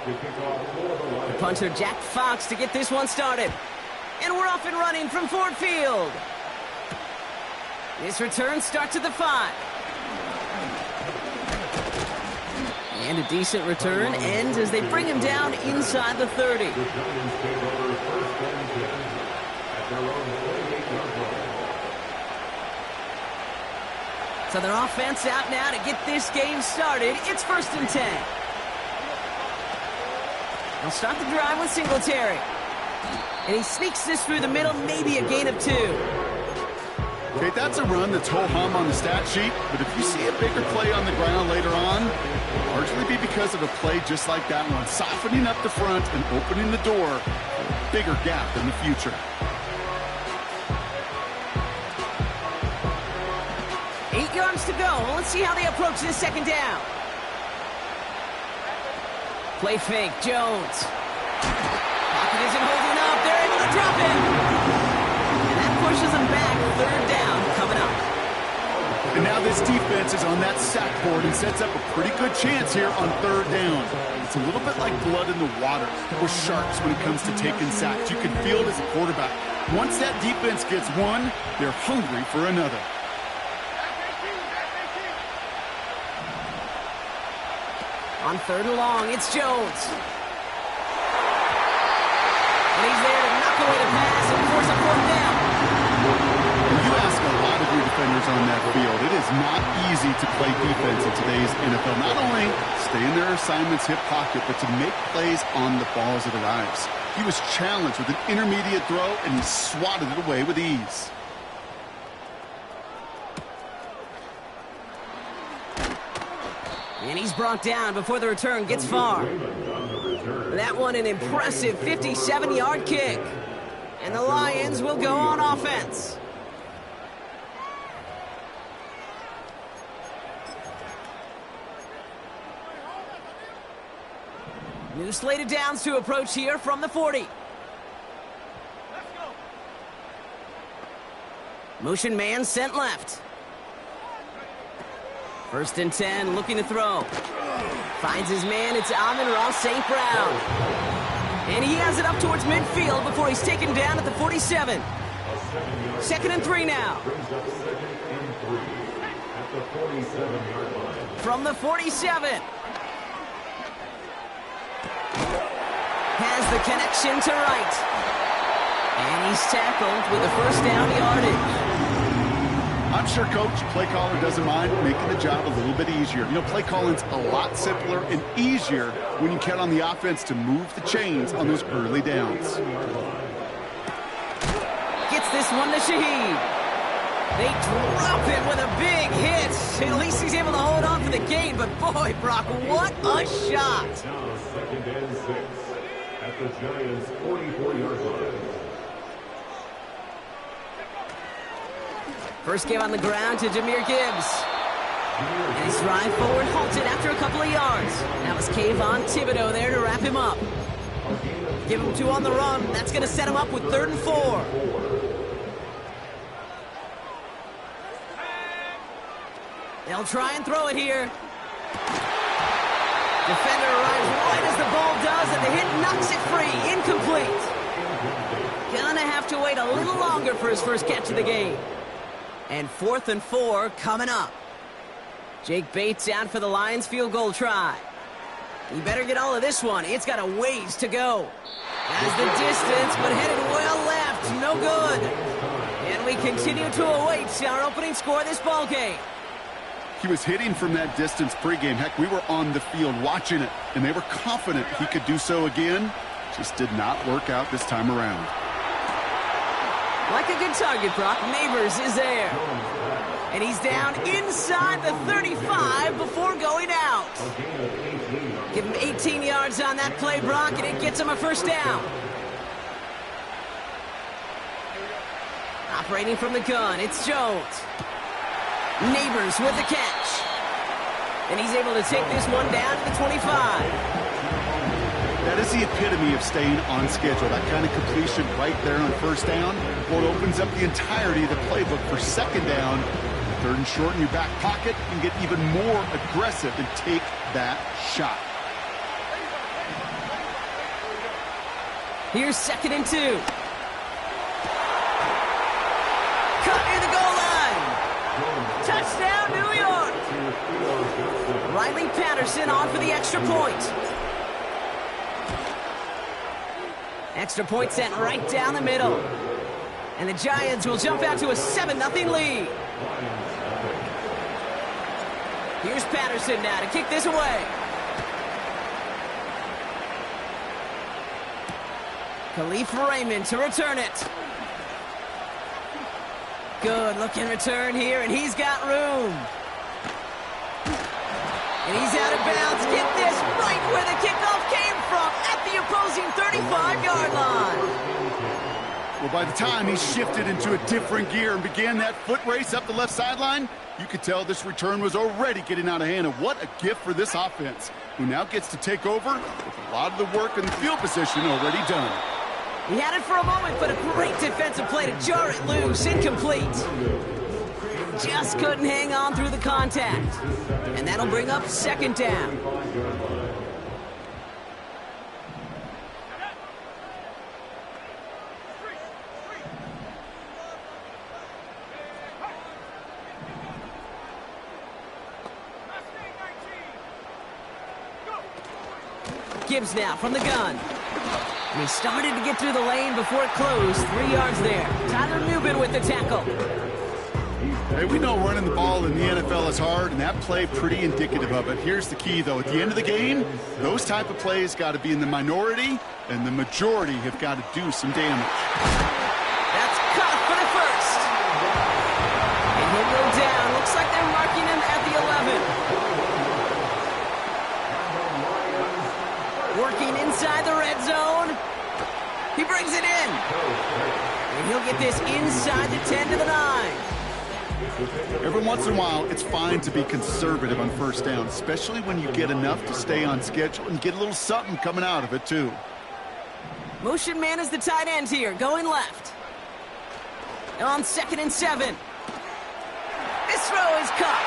The punter, Jack Fox, to get this one started. And we're off and running from Ford Field. This return starts at the 5. And a decent return ends as they bring him down inside the 30. So their offense out now to get this game started. It's 1st and 10. They'll start the drive with Singletary. And he sneaks this through the middle, maybe a gain of 2. Okay, that's a run that's ho-hum on the stat sheet, but if you see a bigger play on the ground later on, largely be because of a play just like that one, softening up the front and opening the door for a bigger gap in the future. 8 yards to go. Let's see how they approach this 2nd down. Play fake, Jones. Pocket isn't holding up. They're able to drop it. And that pushes them back. 3rd down coming up. And now this defense is on that sack board and sets up a pretty good chance here on 3rd down. It's a little bit like blood in the water with sharks when it comes to taking sacks. You can feel it as a quarterback. Once that defense gets one, they're hungry for another. On 3rd and long, it's Jones. And he's there to knock away the pass and force a 4th down. And you ask a lot of your defenders on that field. It is not easy to play defense in today's NFL. Not only stay in their assignment's hip pocket, but to make plays on the ball as it arrives. He was challenged with an intermediate throw, and he swatted it away with ease. And he's brought down before the return gets far. That one an impressive 57-yard kick. And the Lions will go on offense. New slate of downs to approach here from the 40. Motion man sent left. 1st and 10, looking to throw. Finds his man, it's Amon-Ra St. Brown. And he has it up towards midfield before he's taken down at the 47. 2nd and 3 now. From the 47. Has the connection to right. And he's tackled with the 1st down yardage. I'm sure Coach, play caller doesn't mind making the job a little bit easier. You know, play calling's a lot simpler and easier when you count on the offense to move the chains on those early downs. Gets this one to Shaheed. They drop it with a big hit. At least he's able to hold on for the gain, but boy, Brock, what a shot. Now 2nd and 6 at the Giants' 44-yard line. First give on the ground to Jahmyr Gibbs. And his drive forward halted after a couple of yards. That was Kayvon Thibodeau there to wrap him up. Give him 2 on the run. That's going to set him up with 3rd and 4. They'll try and throw it here. Defender arrives right as the ball does, and the hit knocks it free. Incomplete. Gonna have to wait a little longer for his first catch of the game. And 4th and 4 coming up. Jake Bates out for the Lions field goal try. He better get all of this one. It's got a ways to go. Has the distance, but headed well left. No good. And we continue to await our opening score of this ball game. He was hitting from that distance pregame. Heck, we were on the field watching it, and they were confident he could do so again. Just did not work out this time around. Like a good target, Brock. Neighbors is there. And he's down inside the 35 before going out. Give him 18 yards on that play, Brock, and it gets him a 1st down. Operating from the gun, it's Jones. Neighbors with the catch. And he's able to take this one down to the 25. That is the epitome of staying on schedule. That kind of completion right there on 1st down. Well, it opens up the entirety of the playbook for 2nd down. 3rd and short in your back pocket. You can get even more aggressive and take that shot. Here's 2nd and 2. Cut near the goal line. Touchdown, New York. Riley Patterson on for the extra point. Extra point sent right down the middle. And the Giants will jump out to a 7-0 lead. Here's Patterson now to kick this away. Khalif Raymond to return it. Good looking return here, and he's got room. And he's out of bounds. Get this, right where the kickoff came from, at the opposing 35-yard line. Well, by the time he shifted into a different gear and began that foot race up the left sideline, you could tell this return was already getting out of hand. And what a gift for this offense, who now gets to take over with a lot of the work in the field position already done. He had it for a moment, but a great defensive play to jar it loose. Incomplete. Just couldn't hang on through the contact. And that'll bring up 2nd down. Gibbs now from the gun. And he started to get through the lane before it closed. 3 yards there. Tyler Nubin with the tackle. Hey, we know running the ball in the NFL is hard, and that play pretty indicative of it. Here's the key, though. At the end of the game, those type of plays got to be in the minority, and the majority have got to do some damage. That's caught for the first. And he'll go down. Looks like they're marking him at the 11. Working inside the red zone. He brings it in. And he'll get this inside the 10 to the 9. Every once in a while, it's fine to be conservative on 1st down, especially when you get enough to stay on schedule and get a little something coming out of it, too. Motion man is the tight end here, going left. On 2nd and 7. This throw is caught.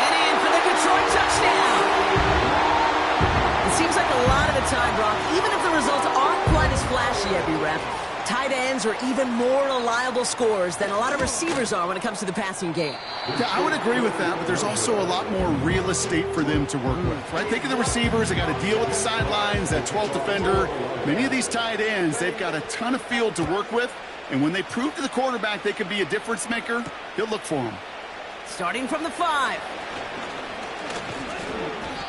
And in for the Detroit touchdown. It seems like a lot of the time, Brock, even if the results aren't quite as flashy every rep, tight ends are even more reliable scorers than a lot of receivers are when it comes to the passing game. Yeah, I would agree with that, but there's also a lot more real estate for them to work with, right? Think of the receivers. They got to deal with the sidelines, that 12th defender. Many of these tight ends, they've got a ton of field to work with, and when they prove to the quarterback they can be a difference maker, he'll look for them. Starting from the 5.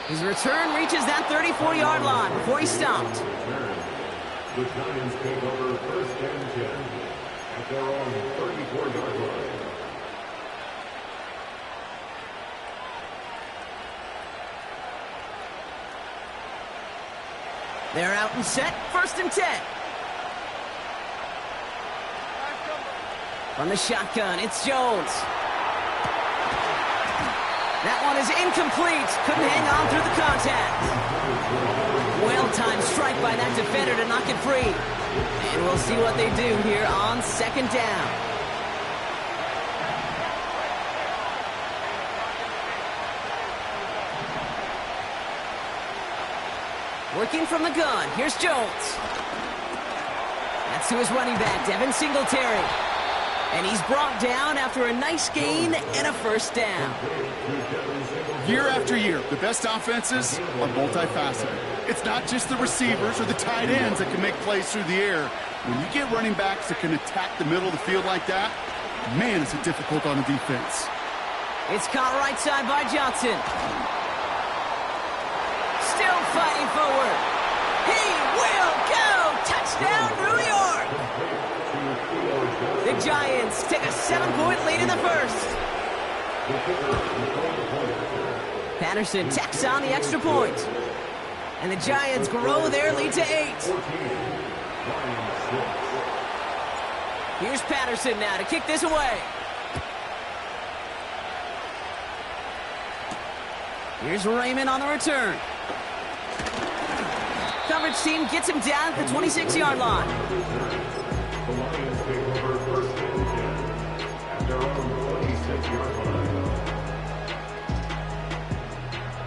His return reaches that 34-yard line before he stopped. The Giants take over 1st and 10 at their own 34-yard line. They're out and set. 1st and 10. From the shotgun, it's Jones. That one is incomplete. Couldn't hang on through the contact. Well-timed strike by that defender to knock it free. And we'll see what they do here on 2nd down. Working from the gun. Here's Jones. That's to his running back, Devin Singletary. And he's brought down after a nice gain and a 1st down. Year after year, the best offenses are multifaceted. It's not just the receivers or the tight ends that can make plays through the air. When you get running backs that can attack the middle of the field like that, man, is it difficult on the defense. It's caught right side by Johnson. Still fighting forward. He will go! Touchdown, New York! The Giants take a 7-point lead in the 1st. Patterson tacks on the extra point. And the Giants grow their lead to 8. Here's Patterson now to kick this away. Here's Raymond on the return. Coverage team gets him down at the 26-yard line. The Lions take over 1st and 10 at their own 26-yard line.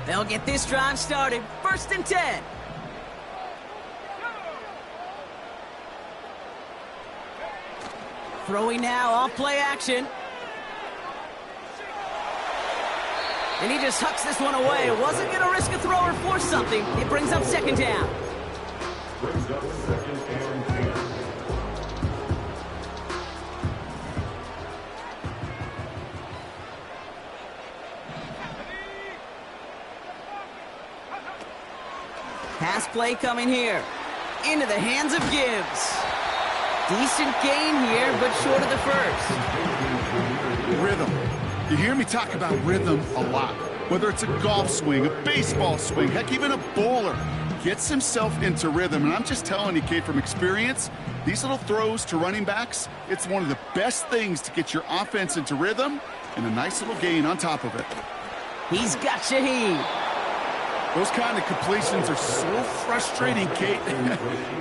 They'll get this drive started. 1st and 10. Throwing now, off play action. And he just hucks this one away. Wasn't going to risk a throw or force something. It brings up second down. Brings up second and 10. Pass play coming here. Into the hands of Gibbs. Decent gain here, but short of the first. Rhythm. You hear me talk about rhythm a lot. Whether it's a golf swing, a baseball swing, heck, even a bowler gets himself into rhythm. And I'm just telling you, Kate, from experience, these little throws to running backs, it's one of the best things to get your offense into rhythm and a nice little gain on top of it. He's got Shaheed. Those kind of completions are so frustrating, Kate.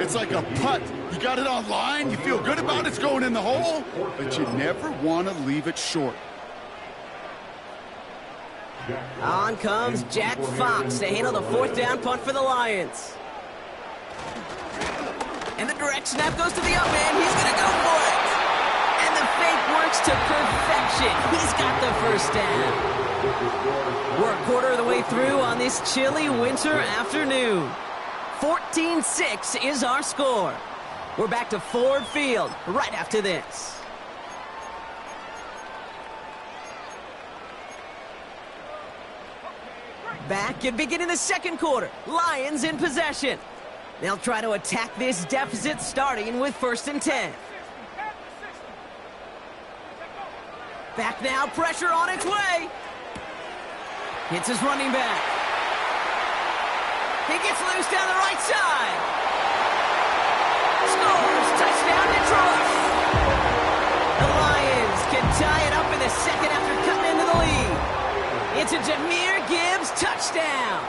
It's like a putt. You got it on line, you feel good about it's going in the hole, but you never want to leave it short. On comes Jack Fox to handle the fourth down punt for the Lions. And the direct snap goes to the up end. He's going to go for it. And the fake works to perfection. He's got the first down. We're a quarter of the way through on this chilly winter afternoon. 14-6 is our score. We're back to Ford Field right after this. Back and beginning the second quarter. Lions in possession. They'll try to attack this deficit starting with 1st and 10. Back now, pressure on its way. Hits his running back. He gets loose down the right side. Scores, touchdown Detroit. The Lions can tie it up in the second after cutting into the lead. It's a Jahmyr Gibbs touchdown.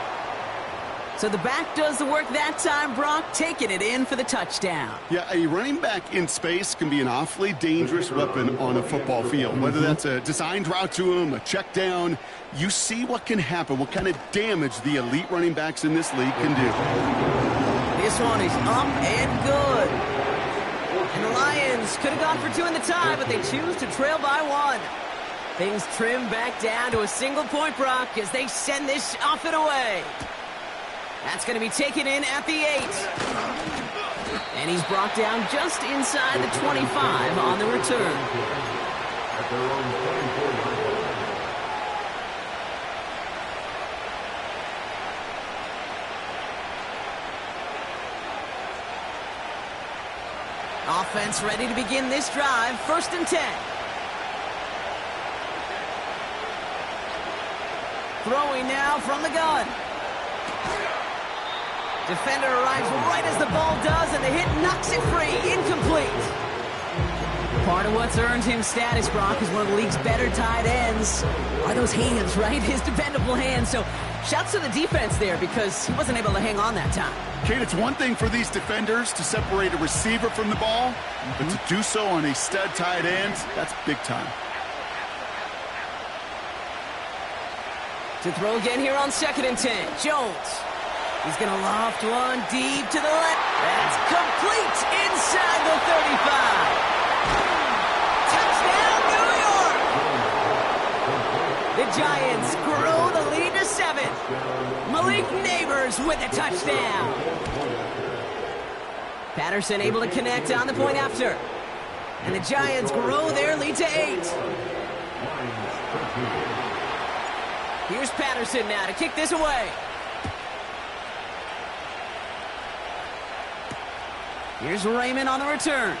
So the back does the work that time, Brock, taking it in for the touchdown. Yeah, a running back in space can be an awfully dangerous weapon on a football field. Whether that's a designed route to him, a check down, you see what can happen, what kind of damage the elite running backs in this league can do. This one is up and good. And the Lions could have gone for 2 in the tie, but they choose to trail by 1. Things trim back down to a single point, Brock, as they send this off and away. That's going to be taken in at the 8. And he's brought down just inside the 25 on the return. At their own 24-yard line. Offense ready to begin this drive. 1st and 10. Throwing now from the gun. Defender arrives right as the ball does, and the hit knocks it free. Incomplete. Part of what's earned him status, Brock, is one of the league's better tight ends. Are those hands, right? His dependable hands. So shouts to the defense there because he wasn't able to hang on that time. Kate, it's one thing for these defenders to separate a receiver from the ball, but to do so on a stud tight end, that's big time. To throw again here on 2nd and 10. Jones. He's going to loft one deep to the left. That's complete inside the 35. Touchdown, New York! The Giants grow the lead to 7. Malik Neighbors with a touchdown. Patterson able to connect on the point after. And the Giants grow their lead to 8. Here's Patterson now to kick this away. Here's Raymond on the return.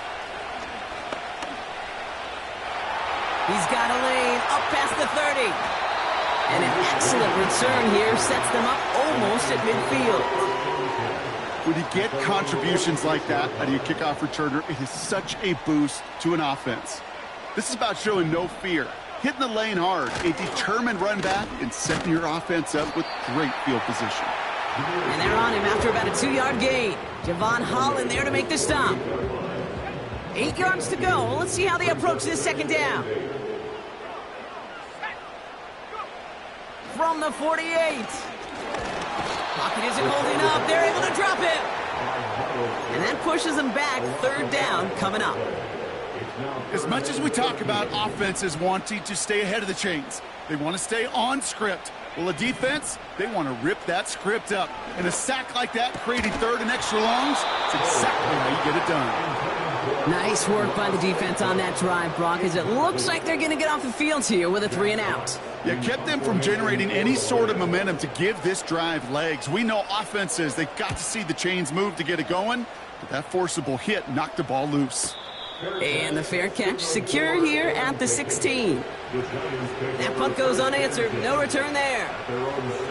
He's got a lane up past the 30. And an excellent return here sets them up almost at midfield. When you get contributions like that out of your kickoff returner, it is such a boost to an offense. This is about showing no fear, hitting the lane hard, a determined run back, and setting your offense up with great field position. And they're on him after about a 2-yard gain. Javon Holland there to make the stop. 8 yards to go. Let's see how they approach this second down. From the 48. Pocket isn't holding up. They're able to drop it. And that pushes them back. 3rd down coming up. As much as we talk about offenses wanting to stay ahead of the chains, they want to stay on script. Well, a defense, they want to rip that script up. And a sack like that, creating third and extra longs, it's exactly how you get it done. Nice work by the defense on that drive, Brock, as it looks like they're going to get off the field here with a 3-and-out. Yeah, kept them from generating any sort of momentum to give this drive legs. We know offenses, they've got to see the chains move to get it going, but that forcible hit knocked the ball loose. And the fair catch secure here at the 16. That punt goes unanswered. No return there.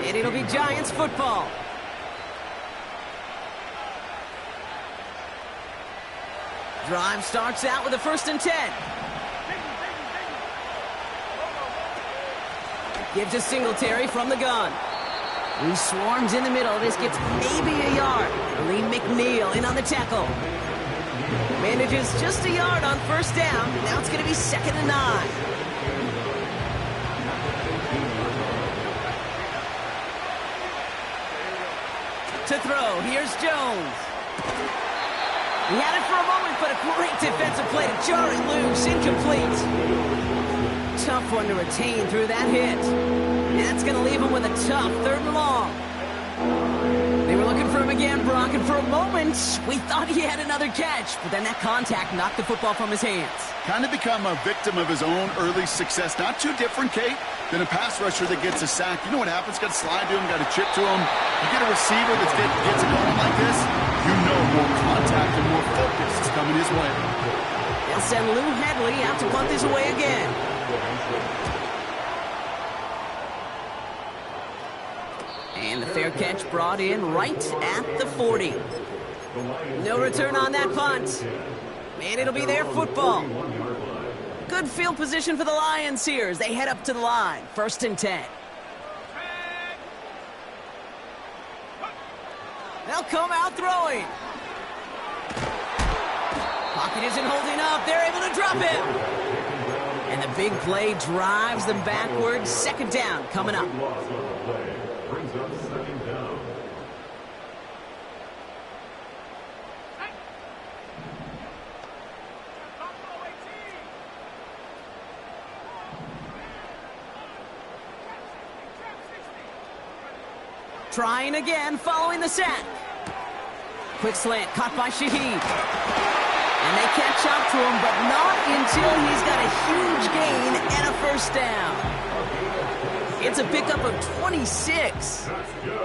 And it'll be Giants football. Drive starts out with a 1st and 10. Gives to Singletary from the gun. He swarms in the middle. This gets maybe a yard. Lee McNeil in on the tackle. Manages just a yard on 1st down. Now it's going to be 2nd and 9. To throw, here's Jones. He had it for a moment, but a great defensive play to jar it loose, incomplete. Tough one to retain through that hit. And that's going to leave him with a tough 3rd and long. They were looking for him again, Brock, and for a moment, we thought he had another catch, but then that contact knocked the football from his hands. Kind of become a victim of his own early success. Not too different, Kate, than a pass rusher that gets a sack. You know what happens? Got to slide to him, got to chip to him. You get a receiver that gets it going like this, you know more contact and more focus is coming his way. They'll send Lou Hedley out to punt this away again. And the fair catch brought in right at the 40. No return on that punt. And it'll be their football. Good field position for the Lions here as they head up to the line. 1st and 10. They'll come out throwing. Pocket isn't holding up. They're able to drop him. And the big play drives them backwards. 2nd down coming up. Trying again, following the sack. Quick slant, caught by Shaheed. And they catch up to him, but not until he's got a huge gain and a 1st down. It's a pickup of 26.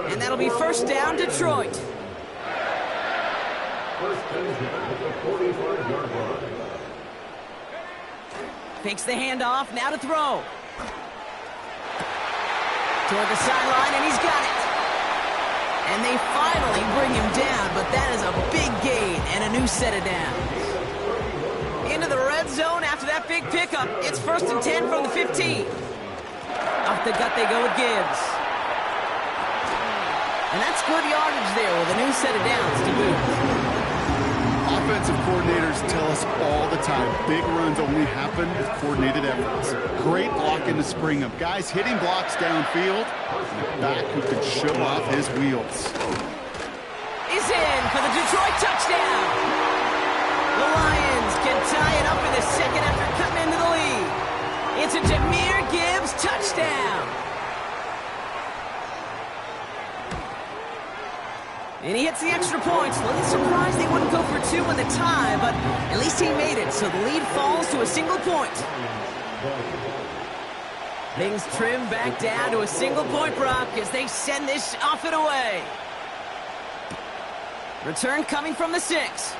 And that'll be 1st down, Detroit. 1st and 10 at the 45-yard line. Fakes the handoff, now to throw. Toward the sideline, and he's got it. And they finally bring him down, but that is a big gain and a new set of downs. Into the red zone after that big pickup. It's 1st and 10 from the 15. Off the gut they go with Gibbs. And that's good yardage there with a new set of downs to boot. Offensive coordinators tell us all the time, big runs only happen with coordinated efforts. Great blocking to spring them. Guys hitting blocks downfield, and a back who can show off his wheels. He's in for the Detroit touchdown. The Lions can tie it up in a second after cutting into the lead. It's a Jahmyr Gibbs touchdown. And he hits the extra points. A little surprised they wouldn't go for 2 in the tie, but at least he made it, so the lead falls to a single point. Things trim back down to a single point, Brock, as they send this off and away. Return coming from the 6.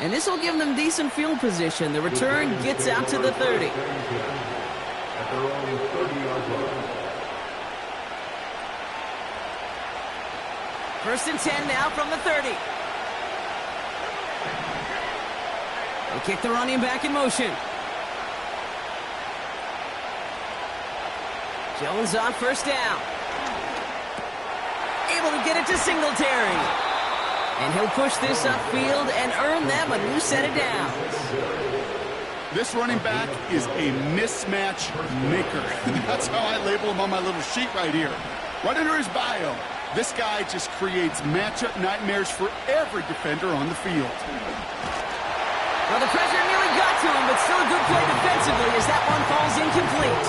And this will give them decent field position. The return gets out to the 30. At their own 30-yard line. 1st and 10 now from the 30. They kick the running back in motion. Jones on 1st down. Able to get it to Singletary. And he'll push this upfield and earn them a new set of downs. This running back is a mismatch maker. That's how I label him on my little sheet right here. Right under his bio. This guy just creates matchup nightmares for every defender on the field. Well, the pressure nearly got to him, but still a good play defensively as that one falls incomplete.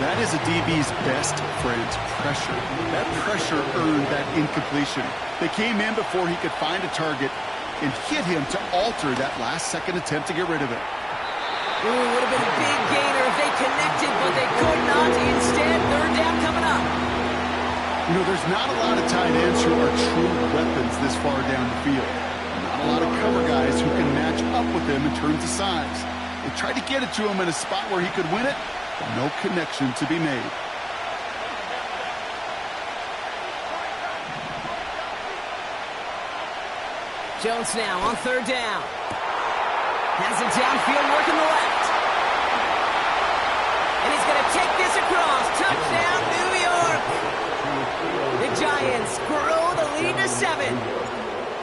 That is a DB's best friend, pressure. That pressure earned that incompletion. They came in before he could find a target and hit him to alter that last-second attempt to get rid of it. Ooh, would have been a big gainer if they connected, but they could not. Instead, third down coming up. You know, there's not a lot of tight ends who are true weapons this far down the field. Not a lot of cover guys who can match up with him in terms of size. They tried to get it to him in a spot where he could win it, but no connection to be made. Jones now on third down. Has it downfield, working the left. And he's going to take this across. Touchdown, New York. The Giants grow the lead to 7.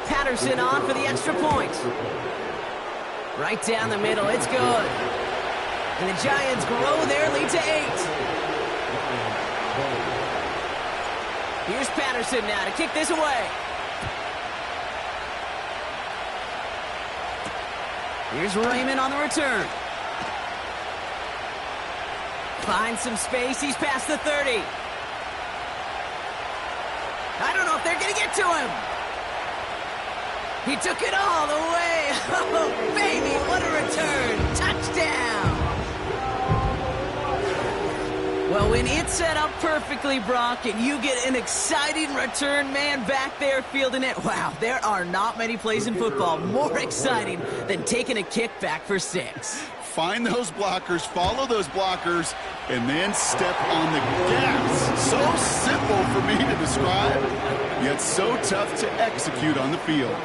Patterson on for the extra point. Right down the middle, it's good. And the Giants grow their lead to 8. Here's Patterson now to kick this away. Here's Raymond on the return. Finds some space. He's past the 30. I don't know if they're going to get to him. He took it all the way. Oh, baby, what a return. Touchdown. Well, when it's set up perfectly, Brock, and you get an exciting return man back there fielding it, wow, there are not many plays in football more exciting than taking a kick back for 6. Find those blockers, follow those blockers, and then step on the gas. So simple for me to describe, yet so tough to execute on the field.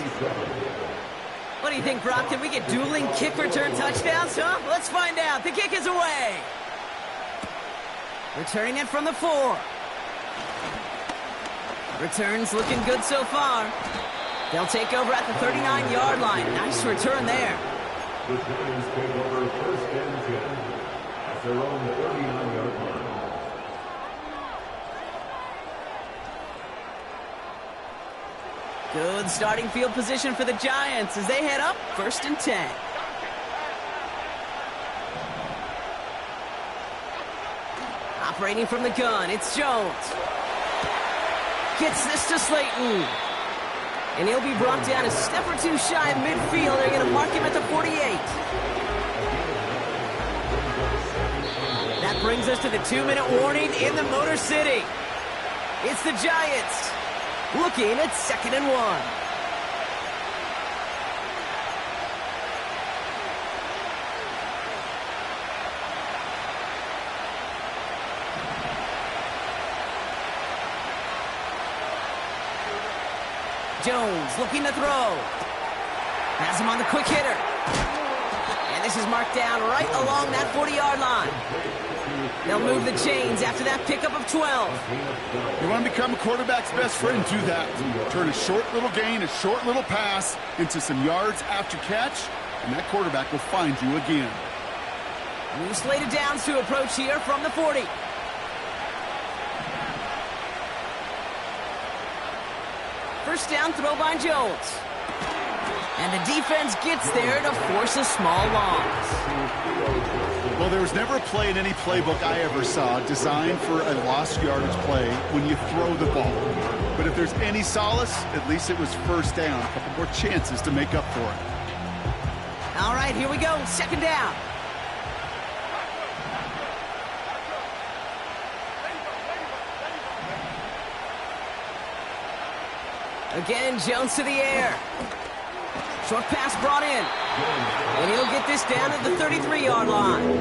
What do you think, Brock? Can we get dueling kick return touchdowns, huh? Let's find out. The kick is away. Returning it from the 4. Returns looking good so far. They'll take over at the 39-yard line. Nice return there. The Giants take over first and 10 at their own 39-yard line. Good starting field position for the Giants as they head up first and 10. Operating from the gun, it's Jones. Gets this to Slayton. And he'll be brought down a step or two shy of midfield. They're going to mark him at the 48. That brings us to the 2-minute warning in the Motor City. It's the Giants looking at 2nd and 1. Jones looking to throw. Has him on the quick hitter. And this is marked down right along that 40-yard line. They'll move the chains after that pickup of 12. You want to become a quarterback's best friend, do that. Turn a short little gain, a short little pass into some yards after catch, and that quarterback will find you again. New slated downs to approach here from the 40. First down throw by Jones. And the defense gets there to force a small loss. Well, there was never a play in any playbook I ever saw designed for a lost yardage play when you throw the ball. But if there's any solace, at least it was first down. A couple more chances to make up for it. All right, here we go. 2nd down. Again, Jones to the air. Short pass brought in. And he'll get this down at the 33-yard line.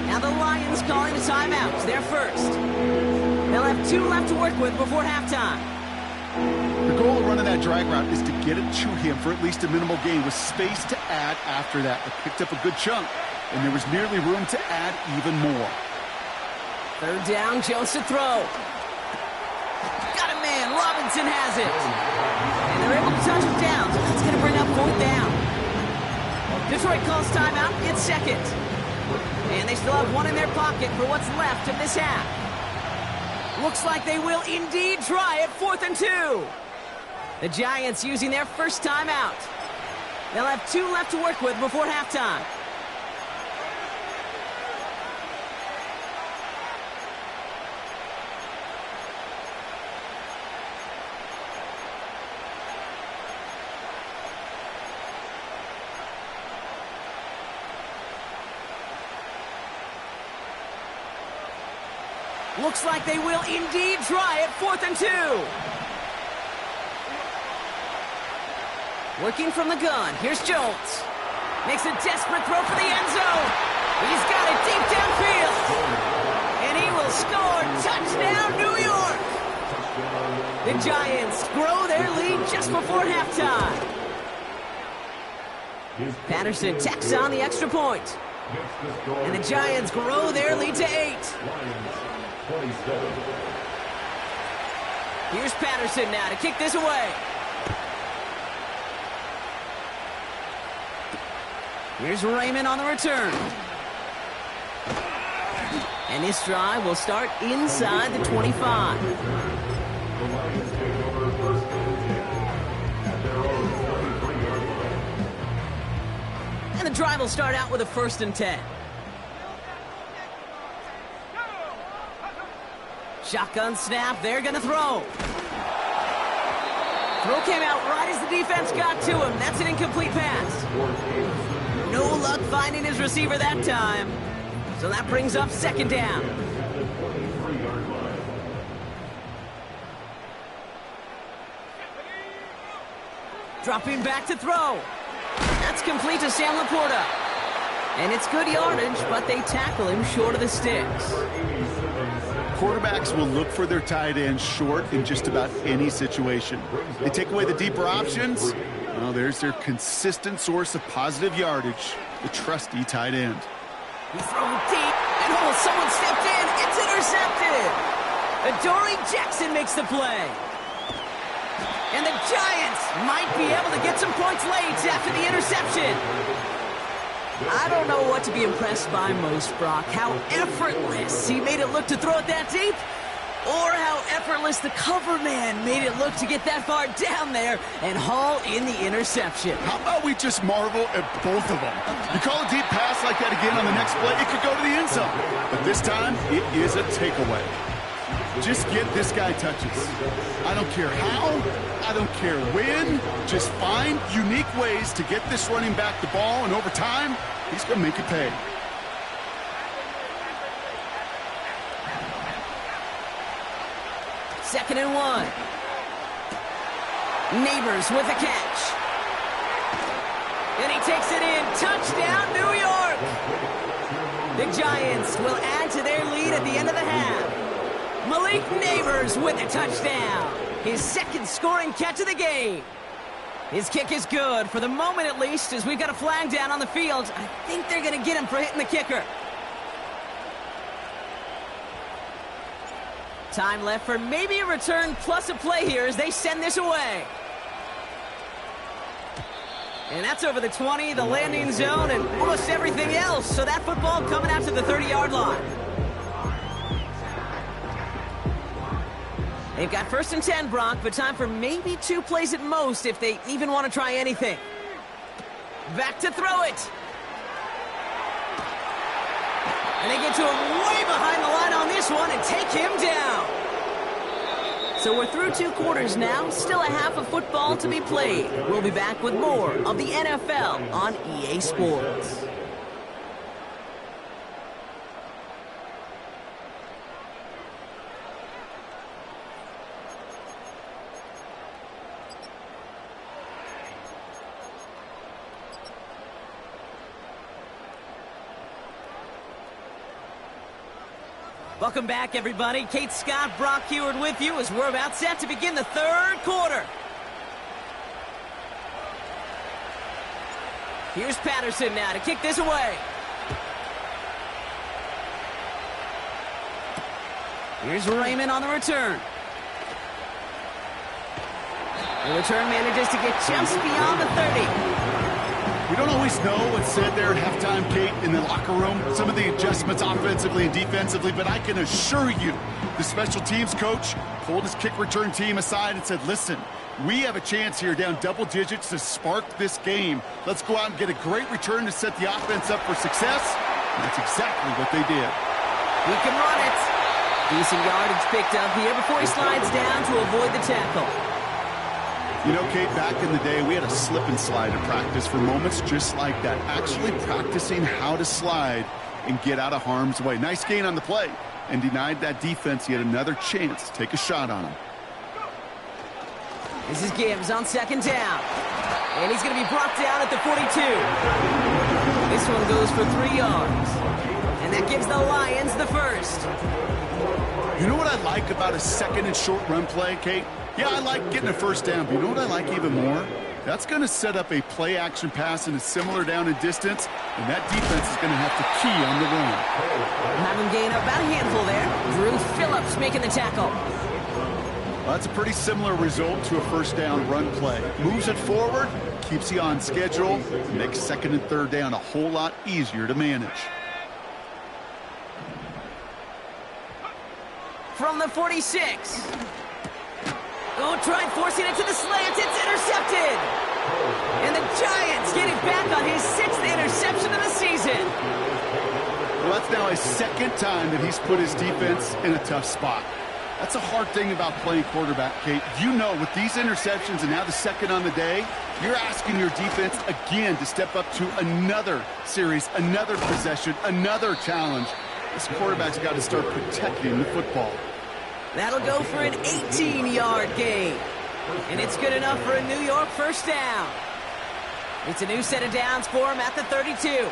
Now the Lions calling a timeout. They're first. They'll have 2 left to work with before halftime. The goal of running that drag route is to get it to him for at least a minimal gain with space to add after that. They picked up a good chunk, and there was nearly room to add even more. 3rd down, Jones to throw. Got a man. Robinson has it. And they're able to touch him down, so that's going to bring up 4th down. Detroit calls timeout. It's 2nd. And they still have 1 in their pocket for what's left of this half. Looks like they will indeed try at 4th and 2. The Giants using their first timeout. They'll have 2 left to work with before halftime. Looks like they will indeed try it. 4th and 2. Working from the gun. Here's Jones. Makes a desperate throw for the end zone. He's got it deep downfield. And he will score. Touchdown, New York. The Giants grow their lead just before halftime. Patterson tacks on the extra point. And the Giants grow their lead to 8. Here's Patterson now to kick this away. Here's Raymond on the return. And this drive will start inside the 25. The Lions take over 1st and 10 at their own 43-yard line. And the drive will start out with a 1st and 10. Shotgun snap, they're going to throw. Throw came out right as the defense got to him. That's an incomplete pass. No luck finding his receiver that time. So that brings up 2nd down. Dropping back to throw. That's complete to Sam Laporta. And it's good yardage, but they tackle him short of the sticks. Quarterbacks will look for their tight end short in just about any situation. They take away the deeper options. Well, there's their consistent source of positive yardage, the trusty tight end. He's thrown deep, and someone stepped in. It's intercepted. Adoree Jackson makes the play. And the Giants might be able to get some points late after the interception. I don't know what to be impressed by most, Brock. How effortless he made it look to throw it that deep, or how effortless the cover man made it look to get that far down there and haul in the interception. How about we just marvel at both of them? You call a deep pass like that again on the next play, it could go to the end zone. But this time, it is a takeaway. Just get this guy touches. I don't care how, I don't care when. Just find unique ways to get this running back the ball, and over time, he's going to make it pay. Second and 1. Neighbors with a catch. And he takes it in. Touchdown, New York! The Giants will add to their lead at the end of the half. Malik Neighbors with a touchdown. His 2nd scoring catch of the game. His kick is good, for the moment at least, as we've got a flag down on the field. I think they're going to get him for hitting the kicker. Time left for maybe a return plus a play here as they send this away. And that's over the 20, the landing zone, and almost everything else. So that football coming out to the 30-yard line. They've got 1st and 10, Brock, but time for maybe 2 plays at most if they even want to try anything. Back to throw it. And they get to him way behind the line on this one and take him down. So we're through 2 quarters now, still a half of football to be played. We'll be back with more of the NFL on EA Sports. Welcome back, everybody. Kate Scott, Brock Huard with you as we're about set to begin the 3rd quarter. Here's Patterson now to kick this away. Here's Raymond on the return. The return manages to get just beyond the 30. We don't always know what's said there at halftime, Kate, in the locker room. Some of the adjustments offensively and defensively, but I can assure you the special teams coach pulled his kick return team aside and said, listen, we have a chance here down double digits to spark this game. Let's go out and get a great return to set the offense up for success. And that's exactly what they did. He can run it. Decent yardage picked up here before he slides down to avoid the tackle. You know, Kate, back in the day, we had a slip and slide in practice for moments just like that. Actually practicing how to slide and get out of harm's way. Nice gain on the play and denied that defense yet another chance to take a shot on him. This is Gibbs on second down. And he's going to be brought down at the 42. This one goes for 3 yards. And that gives the Lions the first. You know what I like about a second and short run play, Kate? Yeah, I like getting a first down, but you know what I like even more? That's going to set up a play-action pass in a similar down and distance, and that defense is going to have to key on the run. Have him gain about a handful there. Drew Phillips making the tackle. Well, that's a pretty similar result to a first down run play. Moves it forward, keeps you on schedule, and makes second and third down a whole lot easier to manage. From the 46. Oh, tried forcing it to the slant. It's intercepted. And the Giants get it back on his 6th interception of the season. Well, that's now his second time that he's put his defense in a tough spot. That's a hard thing about playing quarterback, Kate. You know, with these interceptions and now the second on the day, you're asking your defense again to step up to another series, another possession, another challenge. This quarterback's got to start protecting the football. That'll go for an 18-yard gain. And it's good enough for a New York first down. It's a new set of downs for him at the 32.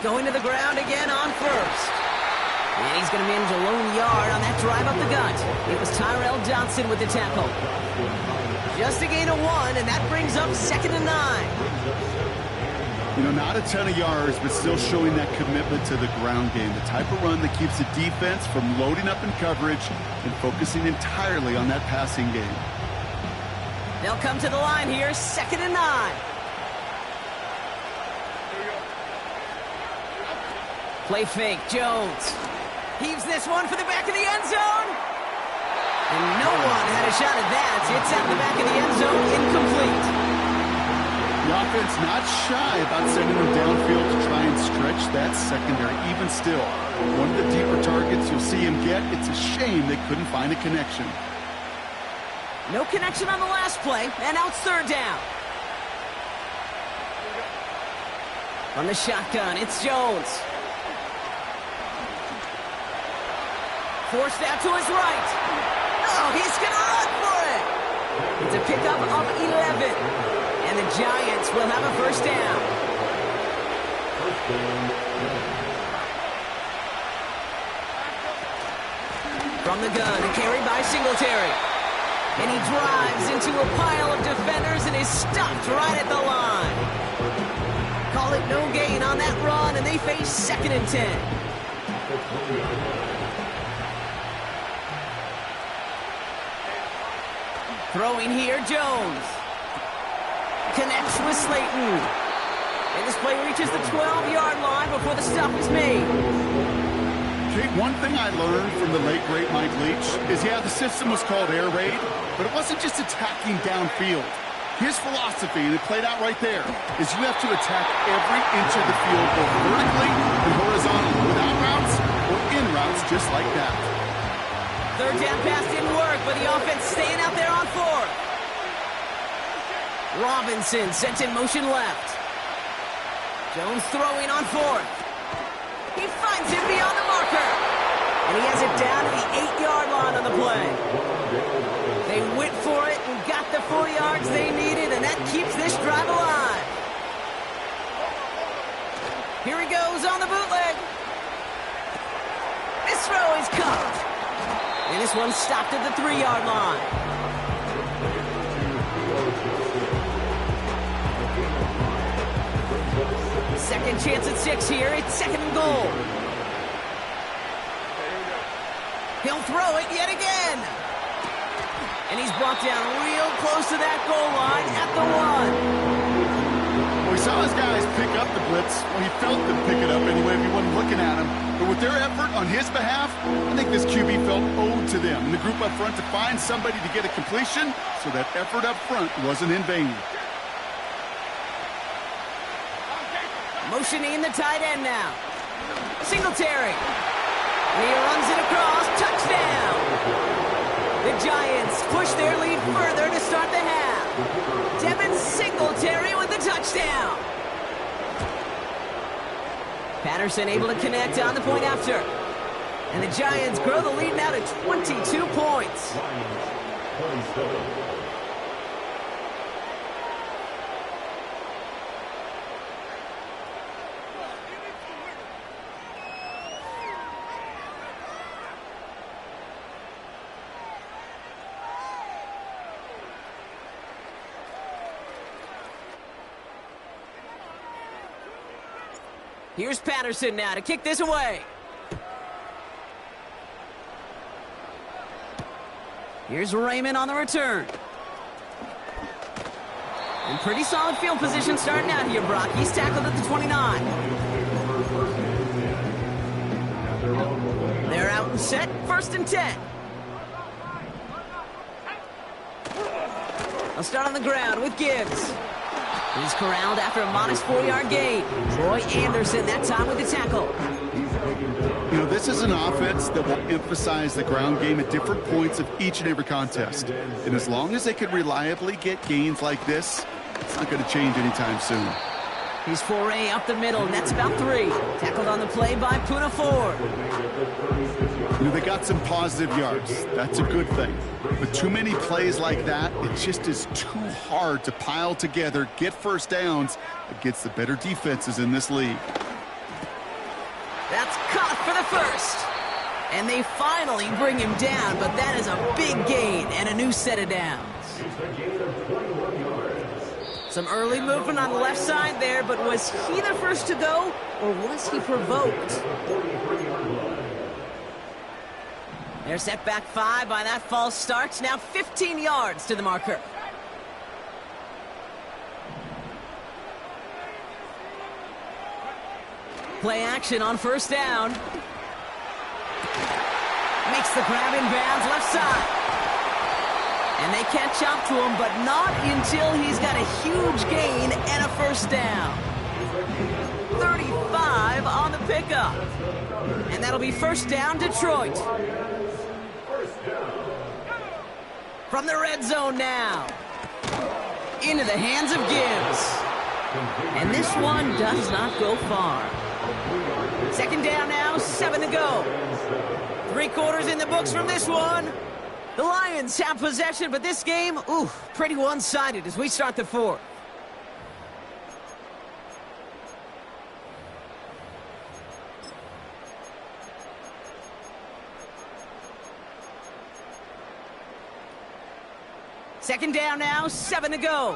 Going to the ground again on first. And he's going to manage a lone yard on that drive up the gut. It was Tyrell Johnson with the tackle. Just a gain of 1, and that brings up 2nd and 9. You know, not a ton of yards, but still showing that commitment to the ground game. The type of run that keeps the defense from loading up in coverage and focusing entirely on that passing game. They'll come to the line here, 2nd and 9. Play fake, Jones. Heaves this one for the back of the end zone. And no one had a shot at that. It's out the back of the end zone, incomplete. The offense not shy about sending them downfield to try and stretch that secondary. Even still, one of the deeper targets you'll see him get, it's a shame they couldn't find a connection. No connection on the last play, and now it's 3rd down. On the shotgun, it's Jones. Forced out to his right. Oh, he's going to run for it. It's a pickup of 11. And the Giants will have a first down. From the gun, a carry by Singletary. And he drives into a pile of defenders and is stopped right at the line. Call it no gain on that run, and they face 2nd and 10. Throwing here, Jones. Connects with Slayton. And this play reaches the 12-yard line before the stop is made. Kate, one thing I learned from the late, great Mike Leach is, yeah, the system was called air raid, but it wasn't just attacking downfield. His philosophy, and it played out right there, is you have to attack every inch of the field, both vertically and horizontally, without routes or in routes, just like that. 3rd down pass didn't work, but the offense staying out there on 4th. Robinson sent in motion left. Jones throwing on 4th. He finds him beyond the marker. And he has it down to the 8-yard line on the play. They went for it and got the 4 yards they needed, and that keeps this drive alive. Here he goes on the bootleg. This throw is caught. And this one stopped at the 3-yard line. Second chance at 6 here. It's 2nd and goal. He'll throw it yet again. And he's brought down real close to that goal line at the 1. Well, we saw his guys pick up the blitz. Well, he felt them pick it up anyway if he wasn't looking at him. But with their effort on his behalf, I think this QB felt owed to them and the group up front to find somebody to get a completion, so that effort up front wasn't in vain. Motioning the tight end now. Singletary. He runs it across. Touchdown. The Giants push their lead further to start the half. Devin Singletary with the touchdown. Patterson able to connect on the point after. And the Giants grow the lead now to 22 points. Here's Patterson now to kick this away. Here's Raymond on the return. And pretty solid field position starting out here, Brock. He's tackled at the 29. They're out and set. 1st and 10. They'll start on the ground with Gibbs. He's corralled after a modest 4-yard gain. Troy Anderson that time with the tackle. You know, this is an offense that will emphasize the ground game at different points of each and every contest. And as long as they can reliably get gains like this, it's not going to change anytime soon. He's foray up the middle, and that's about 3. Tackled on the play by Poona Ford. You know, they got some positive yards. That's a good thing. But too many plays like that, it just is too hard to pile together, get first downs against the better defenses in this league. That's caught for the first. And they finally bring him down, but that is a big gain and a new set of downs. Some early movement on the left side there, but was he the first to go, or was he provoked? They're set back 5 by that false start. Now 15 yards to the marker. Play action on 1st down. Makes the grab in bounds left side. And they catch up to him, but not until he's got a huge gain and a 1st down. 35 on the pickup. And that'll be 1st down, Detroit. From the red zone now. Into the hands of Gibbs. And this one does not go far. 2nd down now, 7 to go. 3 quarters in the books from this one. The Lions have possession, but this game, pretty one-sided as we start the 4th. Second down now, 7 to go.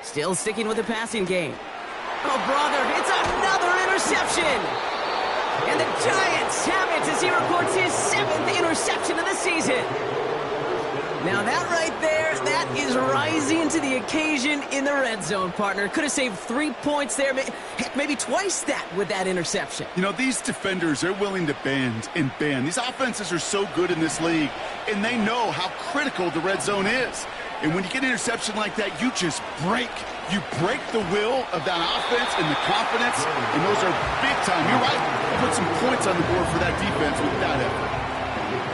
Still sticking with the passing game. Oh, brother, it's another interception. And the Giants have it as he records his 7th interception of the season. Now that right there, that is rising to the occasion in the red zone, partner. Could have saved 3 points there, heck, maybe twice that with that interception. You know, these defenders, they're willing to bend and bend. These offenses are so good in this league, and they know how critical the red zone is. And when you get an interception like that, you just break. You break the will of that offense and the confidence, and those are big time. You're right. Put some points on the board for that defense with that effort.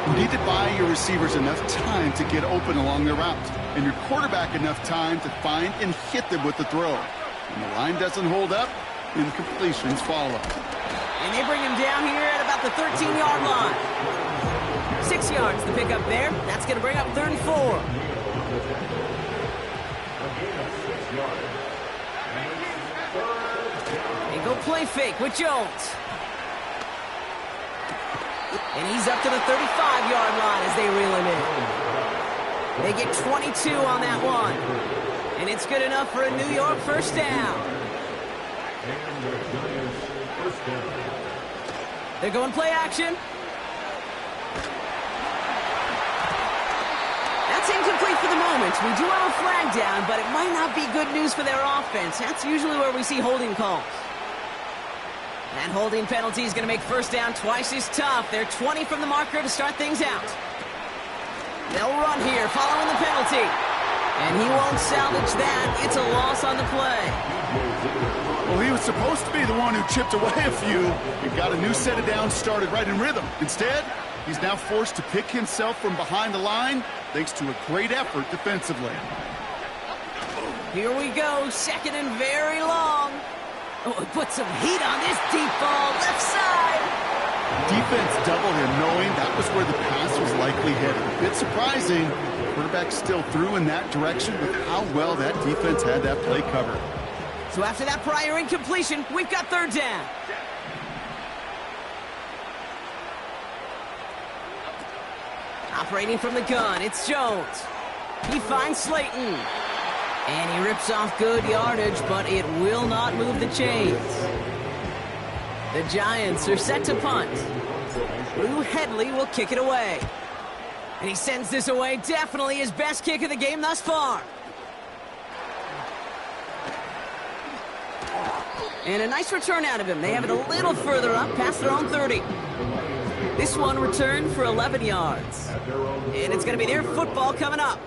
You need to buy your receivers enough time to get open along their route, and your quarterback enough time to find and hit them with the throw. When the line doesn't hold up, incompletions follow. And they bring him down here at about the 13-yard line. 6 yards to pick up there. That's going to bring up 3rd and 4. They go play fake with Jones. And he's up to the 35-yard line as they reel him in. They get 22 on that one. And it's good enough for a New York 1st down. They're going play action. That's incomplete for the moment. We do have a flag down, but it might not be good news for their offense. That's usually where we see holding calls. That holding penalty is going to make first down twice as tough. They're 20 from the marker to start things out. They'll run here following the penalty. And he won't salvage that. It's a loss on the play. Well, he was supposed to be the one who chipped away a few and got a new set of downs started right in rhythm. Instead, he's now forced to pick himself from behind the line thanks to a great effort defensively. Here we go, second and very long. Oh, put some heat on this deep ball, left side. Defense doubled him, knowing that was where the pass was likely headed. A bit surprising, the quarterback still threw in that direction with how well that defense had that play covered. So after that prior incompletion, we've got third down. Operating from the gun, it's Jones. He finds Slayton. And he rips off good yardage, but it will not move the chains. The Giants are set to punt. Lou Hedley will kick it away. And he sends this away, definitely his best kick of the game thus far. And a nice return out of him. They have it a little further up, past their own 30. This one returned for 11 yards. And it's going to be their football coming up.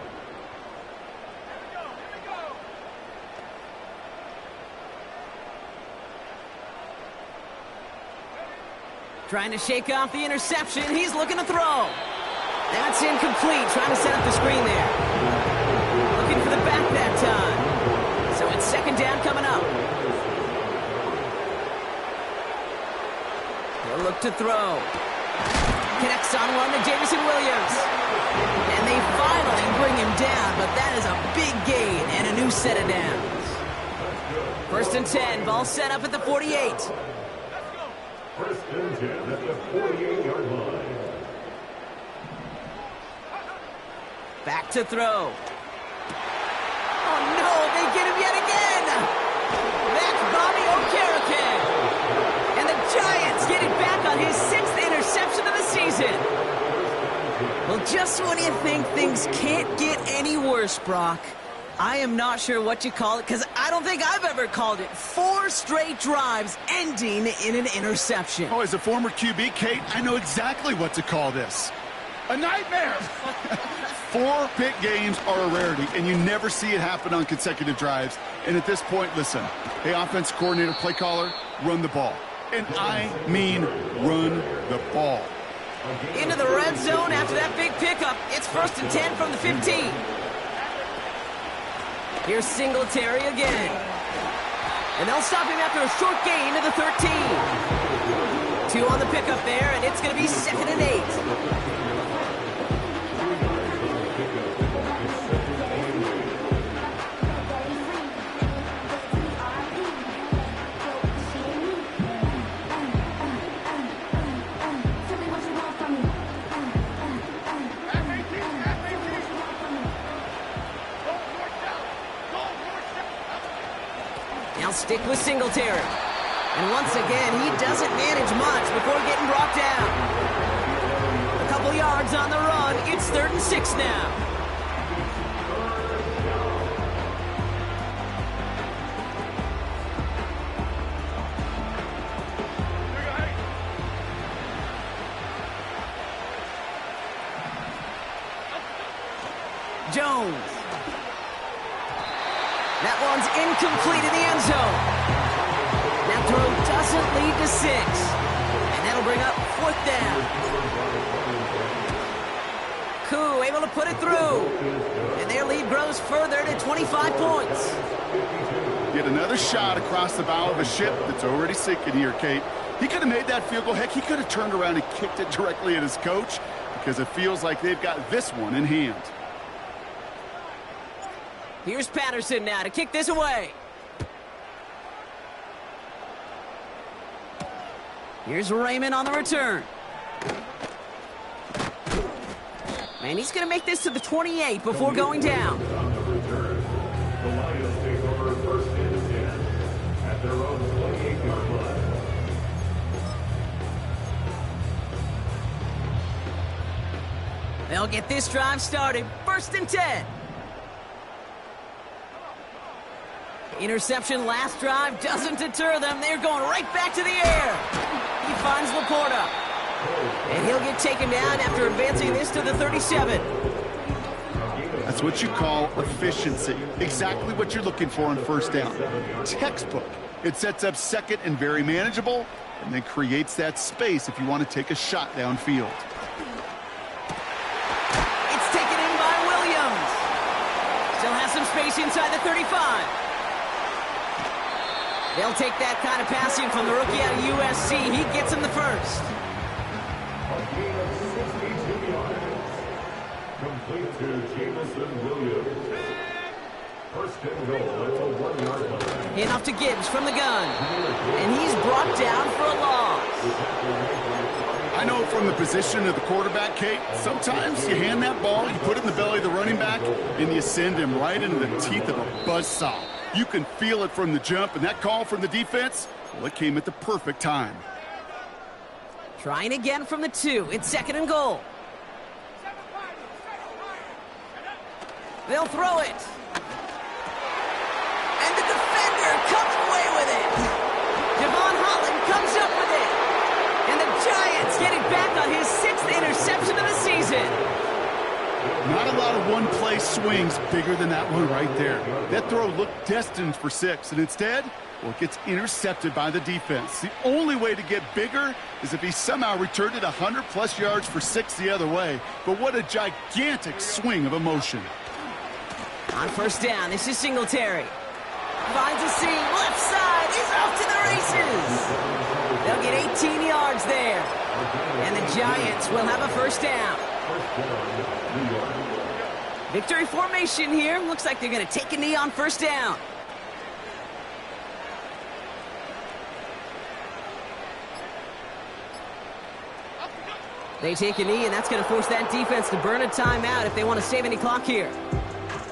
Trying to shake off the interception. He's looking to throw. That's incomplete. Trying to set up the screen there. Looking for the back that time. So it's second down coming up. He'll look to throw. Connects on one to Jameson Williams. And they finally bring him down, but that is a big gain and a new set of downs. First and 10. Ball set up at the 48. First and 10 at the 48-yard line. Back to throw. Oh no, they get him yet again! That's Bobby Okereke! And the Giants get it back on his 6th interception of the season. Well, just when you think things can't get any worse, Brock, I am not sure what you call it, because I don't think I've ever called it 4 straight drives ending in an interception. Oh, as a former QB, Kate, I know exactly what to call this. A nightmare! 4 pick games are a rarity, and you never see it happen on consecutive drives. And at this point, listen, hey, offense coordinator, play caller, run the ball. And I mean run the ball. Into the red zone after that big pickup. It's first and 10 from the 15. Here's Singletary again. And they'll stop him after a short gain to the 13. 2 on the pickup there, and it's going to be second and 8. Stick with Singletary. And once again, he doesn't manage much before getting brought down. A couple yards on the run. It's 3rd and 6 now. Jones. That one's incomplete in the end zone. That throw doesn't lead to 6. And that'll bring up 4th down. Koo able to put it through. And their lead grows further to 25 points. Yet another shot across the bow of a ship that's already sinking here, Kate. He could have made that field goal. Heck, he could have turned around and kicked it directly at his coach because it feels like they've got this one in hand. Here's Patterson now to kick this away. Here's Raymond on the return. And he's going to make this to the 28 before going down. On the return, the Lions take over first and 10 at their own 28-yard line. They'll get this drive started. 1st and 10. Interception last drive doesn't deter them. They're going right back to the air. He finds Laporta. And he'll get taken down after advancing this to the 37. That's what you call efficiency. Exactly what you're looking for on 1st down. Textbook. It sets up 2nd and very manageable, and then creates that space if you want to take a shot downfield. It's taken in by Williams. Still has some space inside the 35. They'll take that kind of passing from the rookie out of USC. He gets him the 1st. A gain of 62 yards. Complete to Jameson Williams. 1st and goal at the 1-yard line. Handoff to Gibbs from the gun. And he's brought down for a loss. I know from the position of the quarterback, Kate, sometimes you hand that ball, you put it in the belly of the running back, and you send him right into the teeth of a buzzsaw. You can feel it from the jump, and that call from the defense, well, it came at the perfect time. Trying again from the 2. It's 2nd and goal. They'll throw it. And the defender comes away with it. Javon Holland comes up with it. And the Giants get it back on his 6th interception of the season. Not a lot of one-play swings bigger than that one right there. That throw looked destined for 6, and instead, well, it gets intercepted by the defense. The only way to get bigger is if he somehow returned it 100-plus yards for 6 the other way. But what a gigantic swing of emotion. On 1st down, this is Singletary. Finds a seam, left side, he's off to the races. They'll get 18 yards there. And the Giants will have a 1st down. Victory formation here. Looks like they're going to take a knee on 1st down. They take a knee, and that's going to force that defense to burn a timeout if they want to save any clock here.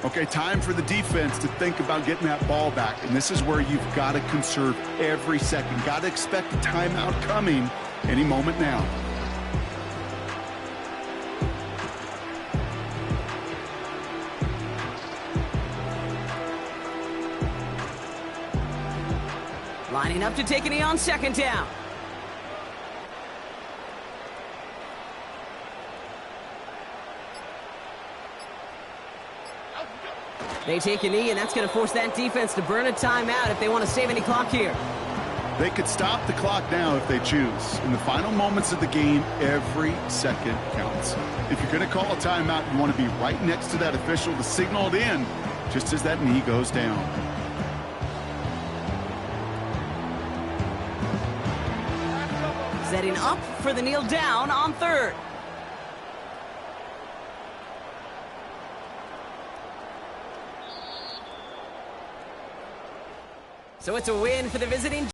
Okay, time for the defense to think about getting that ball back. And this is where you've got to conserve every second. Got to expect a timeout coming any moment now. Lining up to take a knee on 2nd down. They take a knee, and that's going to force that defense to burn a timeout if they want to save any clock here. They could stop the clock now if they choose. In the final moments of the game, every second counts. If you're going to call a timeout, you want to be right next to that official to signal it in just as that knee goes down. Setting up for the kneel down on 3rd. So it's a win for the visiting